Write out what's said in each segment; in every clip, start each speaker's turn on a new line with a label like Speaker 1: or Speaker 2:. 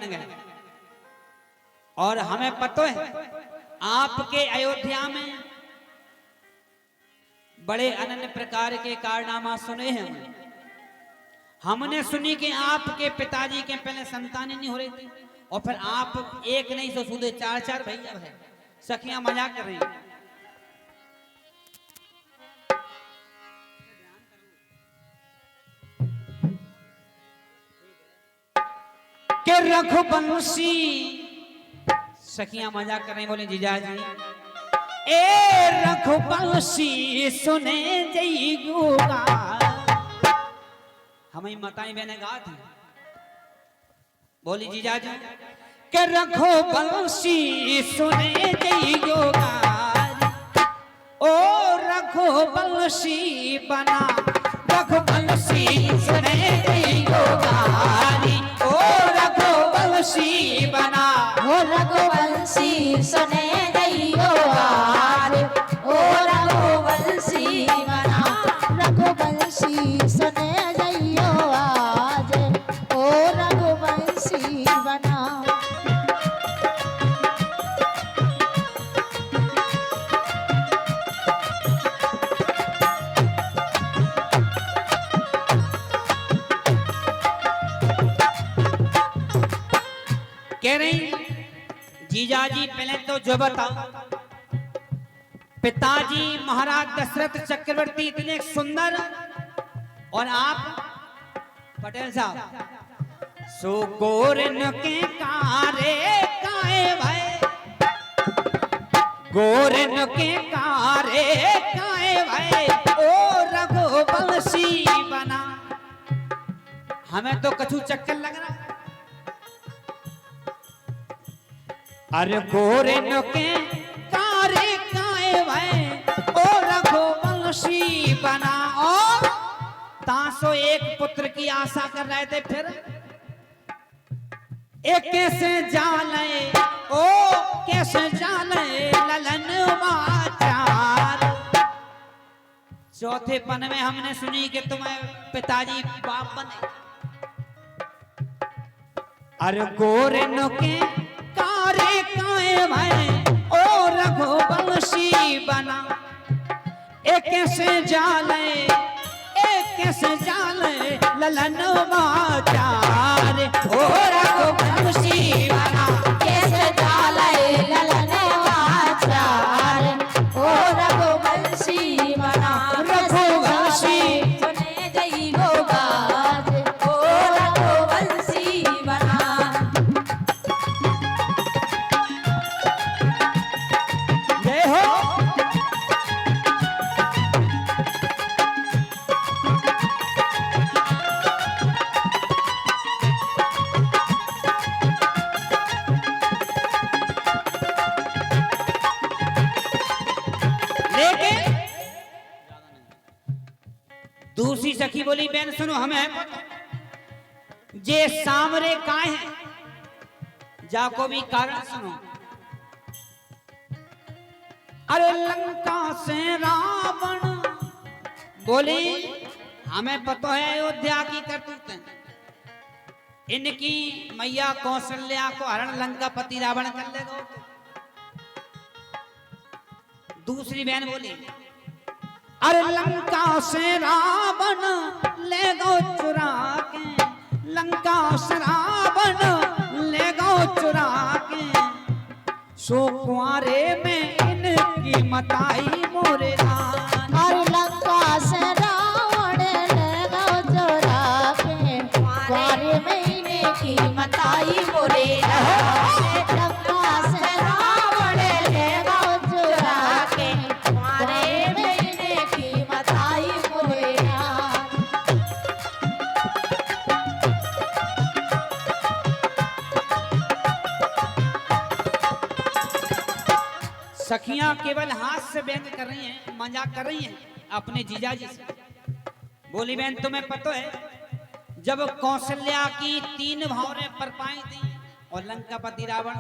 Speaker 1: बन गए। और हमें पता है आपके अयोध्या में बड़े अनन्य प्रकार के कारनामा सुने हैं। हमने सुनी कि आपके पिताजी के पहले संतान नहीं हो रही थी और फिर आप एक नहीं सो सूदे चार चार भैया है। सखियां मजाक कर रही हैं। के रघुवंशी सखियां मजाक कर रही, बोले जीजा जी ए रघुवंशी सुने जईगुगा। हमें माताएं बहने गा थी, बोली जीजा जी के रघुवंशी सुने जईगुगा। ओ रघुवंशी बना रघुवंशी सुने जईगुगा। ओ रघुवंशी बना
Speaker 2: ओ रघुवंशी सुने जइयो आज। ओ रघुवंशी बना रघुवंशी सुने जइयो आज। ओ रघुवंशी बना।
Speaker 1: कह रही जीजाजी पहले तो जो बताओ, पिताजी महाराज दशरथ चक्रवर्ती इतने सुंदर और आप पटेल साहब सो गोरन के कारे काए भाई। गोरन के कारे काए भाई। ओ रघुवंशी बना। हमें तो कछु चक्कर लग रहा है। अरे गोरन के कारे काए भाई। ओ रघुवंशी बना। और तासो एक पुत्र की आशा कर रहे थे, फिर एक कैसे जाने ओ कैसे जाने ललन वाचार। चौथे पन में हमने सुनी कि तुम्हें पिताजी बाप बने। अरे गोरन के कारे काए भाई। ओ रघुवंशी बना। एक कैसे जाले एक कैसे जाले ललन वाचार। ओ रघुवंशी बना।
Speaker 2: कैसे जाले ललन वाचार। ओ रघुवंशी बना
Speaker 1: रघुवंशी
Speaker 2: सुने जइयो आज। ओ रघुवंशी बना।
Speaker 1: जय हो। लेकिन दूसरी सखी बोली बहन सुनो, हमें है पता जे सामरे काय है जाको भी कारण सुनो। अरे लंका से रावण बोली हमें पता है अयोध्या की करतूतें। इनकी मैया कौशल्या को हरण लंकापति रावण कर लेगा। दूसरी बहन बोली अरे लंका से रावण ले गो चुरा के। लंका से रावण ले गो चुरा के। सो कुआरे में इनकी मताई मोरे रान।
Speaker 2: और लंका से रावण ले गो चुरा के। कुआरे महीने की मताई मोरे रान। लंका से रावण ले गो चुरा के। कुआरे महीने की मताई मोरे रान।
Speaker 1: सखियां केवल हाथ से व्यंग कर रही हैं, मजाक कर रही हैं अपने जीजाजी से। बोली बहन तुम्हें पता है जब कौशल्या की 3 भावरें परपाई थी और लंकापति रावण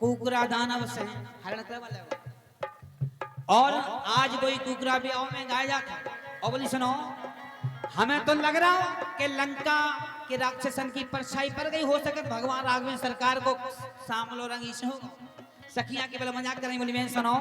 Speaker 1: कुकरा दानव से हरण कर वाला और आज कोई कुकरा ब्याह में गाया जाता। और बोली सुनो हमें तो लग रहा हो कि लंका कि राक्षसन की परछाई पर गई हो सके भगवान राघवेंद्र सरकार को सामलो रंगी से हो सखियां के बल मजाक करें बोली बहन सुनो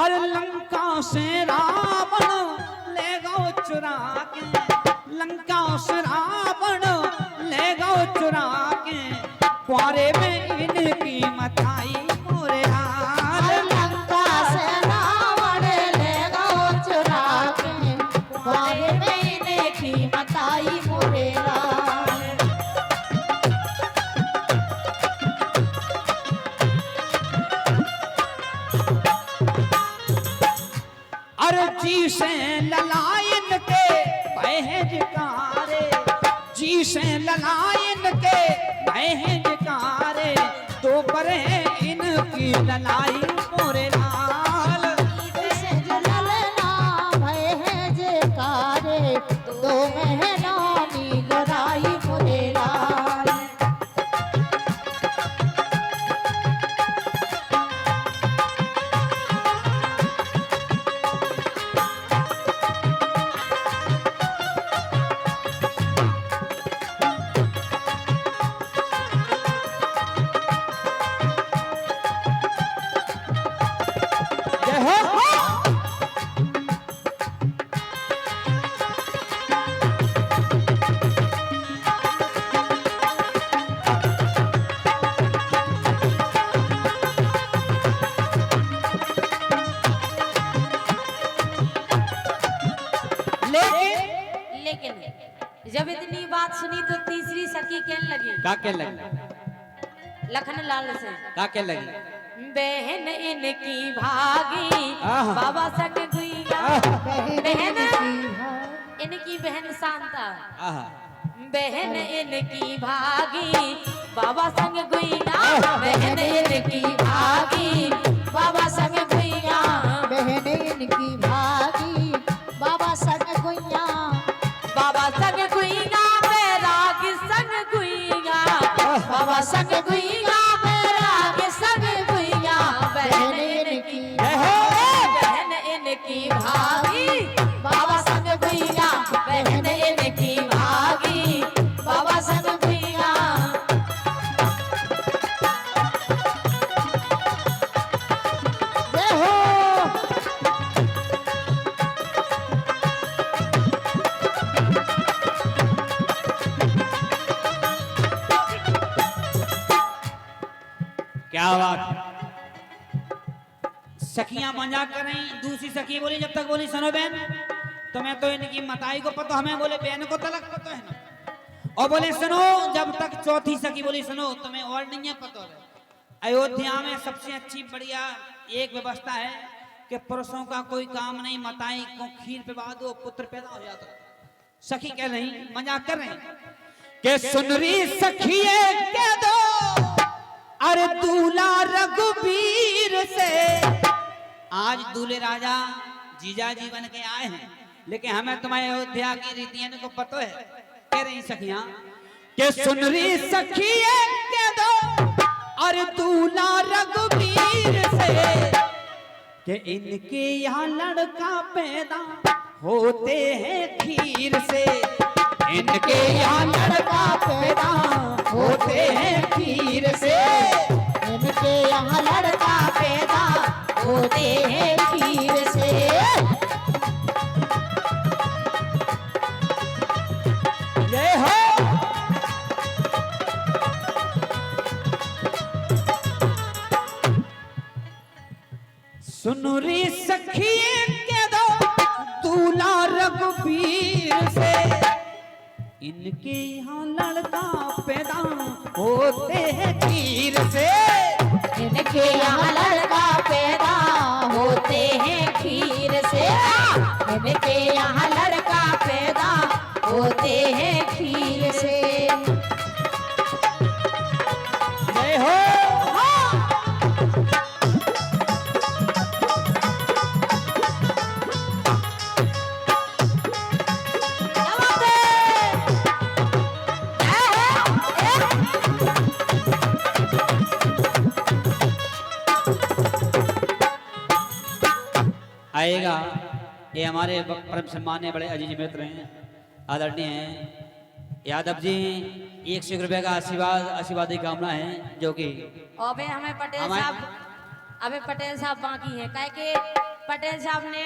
Speaker 1: अरे लंका से रावण ले गो चुरा के लंका से रावण ले गो चुरा के कुआरे में इनकी मथाई मोरे हाल
Speaker 2: लंका से रावण ले गो चुरा के कुआरे में इनकी मथाई मोरे लाल।
Speaker 1: अरे जी से ललायन के बहजकारे जी से ललायन के बहजकारे तो परे इनकी ललाई मोरे लाल
Speaker 2: से जलना भय है जयकारे दो मेहरानी लड़ाई मोरे लाल।
Speaker 1: जय हो
Speaker 3: लेकिन जब इतनी बात सुनी तो तीसरी सखी कहने लगी
Speaker 1: का के लगी
Speaker 3: लखन लाल से
Speaker 1: का के लगी
Speaker 3: बहन इनकी भागी
Speaker 1: आहा।
Speaker 3: बाबा संग गुइया बहन इनकी बहन शांता
Speaker 1: आहा
Speaker 3: बहन इनकी भागी बाबा संग गुइया बहन इनकी भागी बाबा संग गुइया
Speaker 2: बहन इनकी भागी बाबा सग गुइया
Speaker 3: बाबा संग गुइया बैराग संग गुइया बाबा संग गुइया बैराग संग गुइया बहन इनकी बहन इनकी भागी बाबा संग गुइया बहन इनकी भागी बाबा संग गुइया
Speaker 2: जय हो
Speaker 1: क्या बात है? सखियां मजाक कर रही दूसरी सखी बोली जब तक बोली सुनो बहन तुम्हें तो इनकी मताई को पता हमें बोले बहन को तलक पता है ना और बोले सुनो जब तक चौथी सखी बोली सुनो तुम्हें और नहीं है पता है अयोध्या में सबसे अच्छी बढ़िया एक व्यवस्था है कि पुरुषों का कोई काम नहीं मताई को खीर पिला दो पुत्र पैदा हो जाता सखी कह रही मजाक कर रही कि सुनरी सखिए कह दो अरे दूल्हा रघुवीर से आज दूल्हे राजा जीजा जी बन के आए हैं लेकिन हमें तुम्हारे अयोध्या की रीतियों को पता है कह रही सखियां कि सुनरी सखिए कह दो अरे दूल्हा रघुवीर से कि इनके यहाँ लड़का पैदा होते हैं खीर से इनके यहाँ लड़का पैदा होते हैं खीर से
Speaker 2: इनके यहाँ लड़का पैदा होते हैं खीर से
Speaker 1: जय हो सुनुरी सखिए के दो दूल्हा रघुवीर से इनके यहाँ लड़का पैदा होते हैं खीर से
Speaker 2: इनके यहाँ लड़का पैदा होते हैं खीर से इनके यहाँ लड़का पैदा होते हैं खीर से
Speaker 1: जय हो आएगा ये हमारे परम सम्मान्य बड़े अजीज मित्र हैं आदरणीय हैं यादव जी 101 रुपए का आशीर्वाद की कामना है, जो कि
Speaker 3: अबे हमें पटेल
Speaker 1: हमारे-
Speaker 3: साहब, अबे पटेल साहब बाकी हैं, काहे के पटेल साहब ने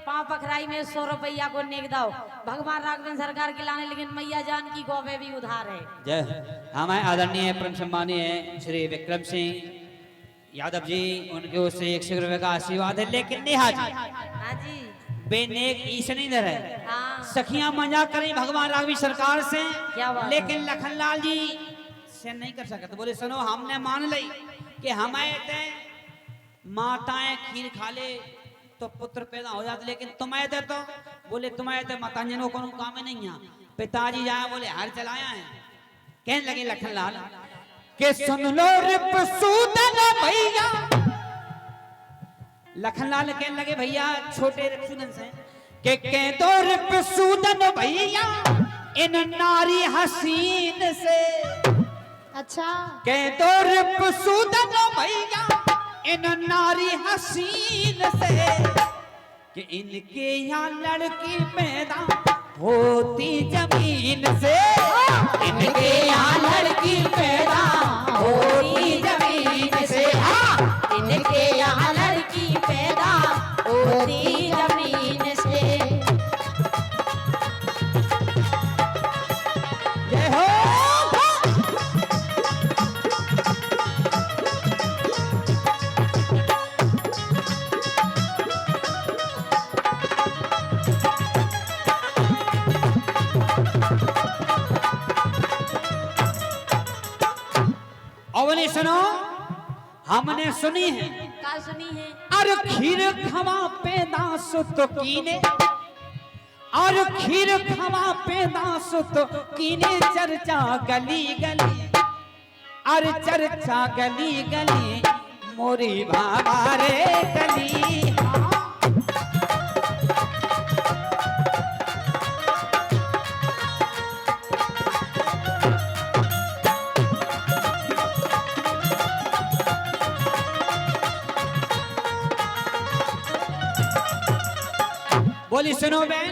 Speaker 3: पाँव पखराई में 100 रुपया को नेक दाओ भगवान राघवेंद्र सरकार की लाने, लेकिन मैया जानकी को अबे भी उधार है।
Speaker 1: जय हमारे आदरणीय परम सम्मानीय श्री विक्रम सिंह यादव जी, उनके ओर से 101 रुपए का आशीर्वाद है। लेकिन नेहा जी
Speaker 3: हाँ जी,
Speaker 1: बेनेक ईशनीधर है,
Speaker 3: हाँ
Speaker 1: सखियां मजाक करें भगवान राघवी सरकार से,
Speaker 3: क्या बात है?
Speaker 1: लेकिन लखनलाल जी से नहीं कर सकते। बोले सुनो, हमने मान ली कि हमारे माताएं खीर खा ले तो पुत्र पैदा हो जाते, लेकिन तुम्हें दे तो बोले तुम्हें दे माताजनों को काम ही नहीं है। पिताजी जाए बोले हर चलाया है। कहने लगे लखनलाल के सुन लो रिपसूदन भैया। लखनलाल कहने लगे भैया छोटे रिपसूदन से के कह दो रिपसूदन भैया इन नारी हसीन से।
Speaker 2: अच्छा
Speaker 1: कह दो रिपसूदन भैया इन नारी हसीन से कि इनके यहाँ लड़की पैदा होती जमीन से। इनके यहाँ लड़की पैदा होती जमीन से।
Speaker 3: इनके यहाँ लड़की पैदा होती जमीन से।
Speaker 1: जय हो। अवनी सुनो, हमने सुनी है
Speaker 3: का सुनी है?
Speaker 1: और खीर खवा पैदा सुत कीने, और खीर खवा पैदा सुत कीने चर्चा गली गली, और चर्चा गली गली मोरी बाबा रे गली। बोली सुनो बहन,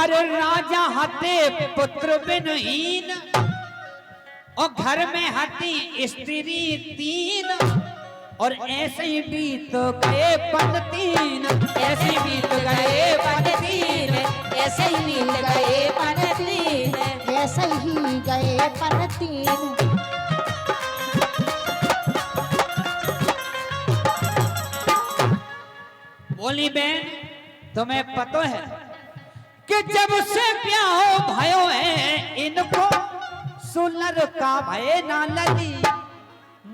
Speaker 1: अरे राजा हते पुत्र बिनहीन और घर में हती स्त्री 3, और ऐसे ही बीत गए पन 3, ऐसे ही बीत गए पन 3,
Speaker 3: ऐसे ही मिल गए पनती है।
Speaker 2: ऐसे ही गए पन 3।
Speaker 1: बोली बहन तुम्हें पता है कि जब से ब्याह भयो है इनको सुलर का भय ना लगी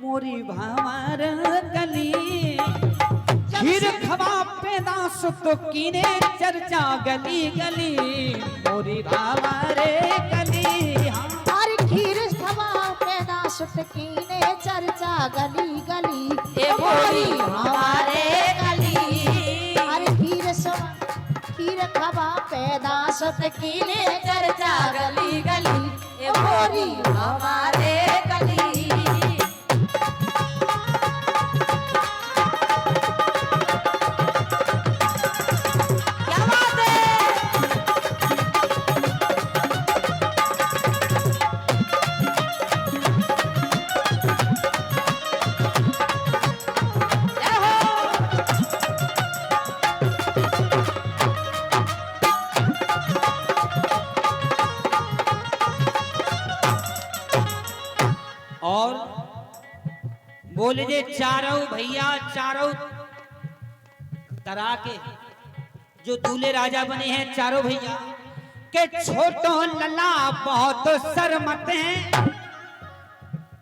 Speaker 1: मोरी भावर गली। खीर खवा पैदा सुत कीने चर्चा गली गली मोरी भावर गली। हाँ।
Speaker 2: और खीर खवा पैदा सुत कीने चर्चा गली गली।
Speaker 3: ए बोरी हमारे गली।
Speaker 2: और खीर खवा पैदा सुत कीने
Speaker 3: चर्चा गली गली ए बोरी हमारे गली। क्या बात है? जय हो।
Speaker 1: और बोले जे चारों भैया चारों तरह के जो दूल्हे राजा बने हैं चारों भैया के छोटो लला बहुत शर्मत हैं।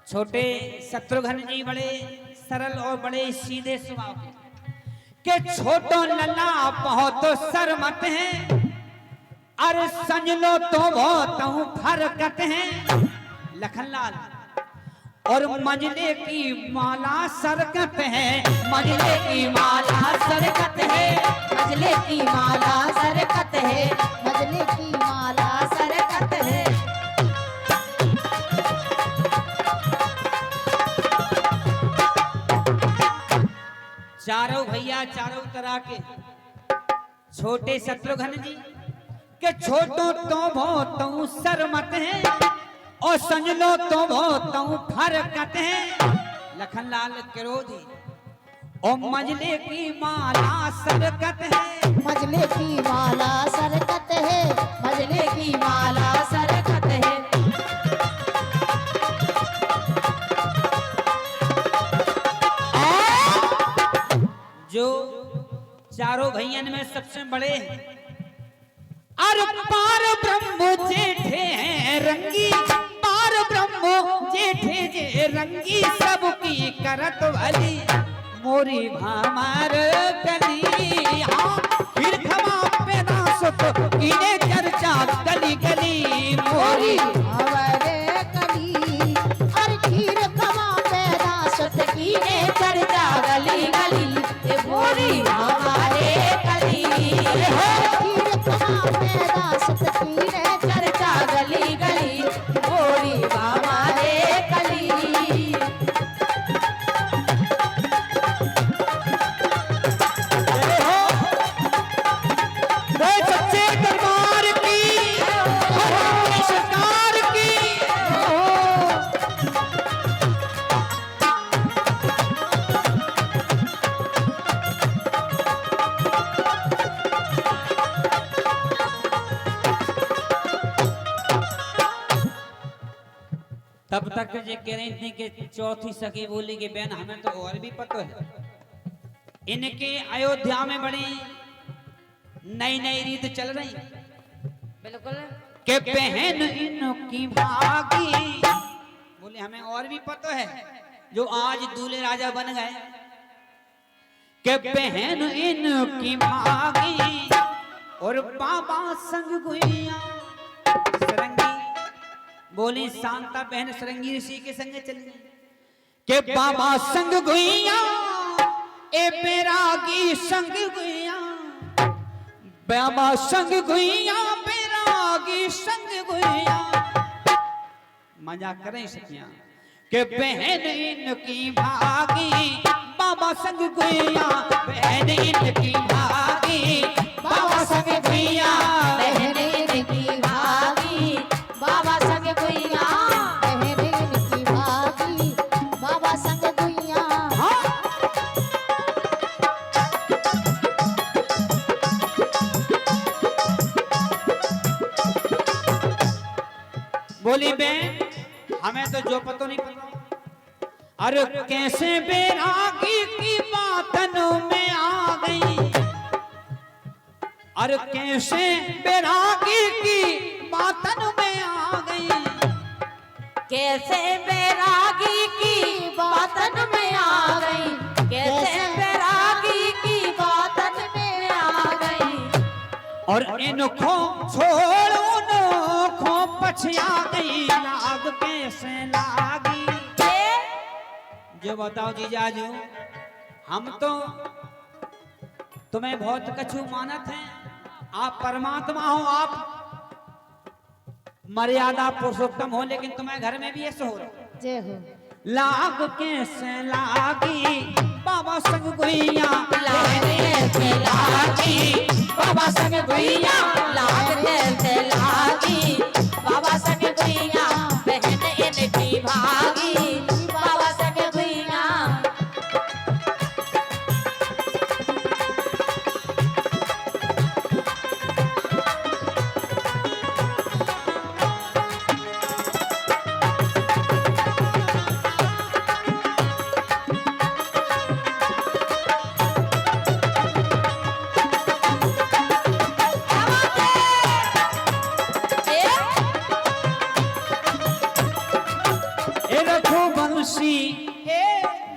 Speaker 1: छोटे शत्रुघ्न जी बड़े सरल और बड़े सीधे स्वभाव के छोटो लला बहुत शर्मत हैं। अरे समझ लो तो बहुत फरकत हैं लखनलाल। और मंजले की माला सरकत है, मंजले की माला सरकत है,
Speaker 3: मजले की माला सरकत है।
Speaker 2: मजले की माला
Speaker 3: सरकत है।
Speaker 1: चारों भैया चारों तरह के छोटे शत्रुघ्न जी कि छोटो तो बहुत शर्मत है और समझ लो तो बहुत फरकत है। लखनलाल क्रोधी और मजले की माला सरकत है।
Speaker 2: मजले की माला सरकत है, मजले की माला सरकत है।
Speaker 1: जो चारों भैयन में सबसे बड़े अर पार ब्रह्म जेठे हैं रंगी, पार ब्रह्म जेठे जे रंगी, सबकी करत भली मोरी भामार गली। हाँ फिर खमा पे ना सुत कीने चर्चा गली गली मोरी
Speaker 2: हमारे कली और खीर कमा पैदा सुत की ने चर्चा गली गली। ये मोरी हमारे कली खीर कमा पैदा सुत की ने चर्चा गली गली। मोरी हमारे कली
Speaker 1: सच्चे दरबार की सरकार की। तब तक जे कह रही थी कि चौथी सखी बोली कि बहन हमें तो और भी पता है। इनके अयोध्या में बड़ी नई नई रीत चल रही
Speaker 3: बिल्कुल
Speaker 1: के बहन इनकी भागी। बोले हमें और भी पता है जो आज दूल्हे राजा बन गए के बहन इनकी भागी और बाबा संग गुइया सरंगी। बोली शांता बहन सरंगी ऋषि के संग चली के बाबा संग गुइया ए बैरागी संग गुइया, बाबा संग गुइया बैरागी संग गुइया। मजा करें सखियां के बहन इनकी भागी, बाबा संग गुइया बहन इनकी भागी, बाबा संग गुइया
Speaker 2: बहन इनकी भागी, बाबा संग गुइया बहन इनकी भागी, बाबा संग गुइया।
Speaker 1: बोली बहन हमें तो जो पतो नहीं पता। अरे कैसे बैरागी की बातनों में आ गई, अरे कैसे बैरागी की बातन में आ गई।
Speaker 3: कैसे बैरागी की बातन में आ गई, कैसे बैरागी की बातन में आ गई।
Speaker 1: और इनको छोड़ उनको पछया गई, लाग कैसे लागी। जो बताओ जीजाजू हम तो तुम्हें बहुत कछु मानत हैं, आप परमात्मा हो, आप मर्यादा पुरुषोत्तम हो, लेकिन तुम्हें घर में भी ऐसे हो रहा।
Speaker 2: जय हो।
Speaker 1: लाग कैसे लागी बाबा संग गुइया,
Speaker 3: लाग कैसे लागी बाबा संग गुइया, लाग कैसे लागी बाबा संग गुइया बहन इनकी भागी, बाबा संग गुइया।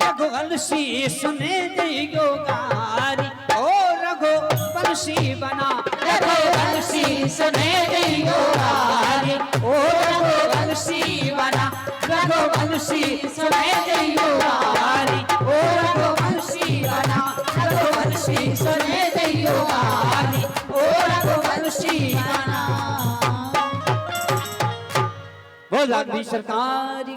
Speaker 1: रघुवंशी सुने जइयो गारी, ओ रघुवंशी बना रघुवंशी सुने जइयो गारी, ओ रघुवंशी बना रघुवंशी सुने जइयो गारी, ओ रघुवंशी बना रघुवंशी सुने जइयो गारी, ओ रघुवंशी बना। बोला भी सरकार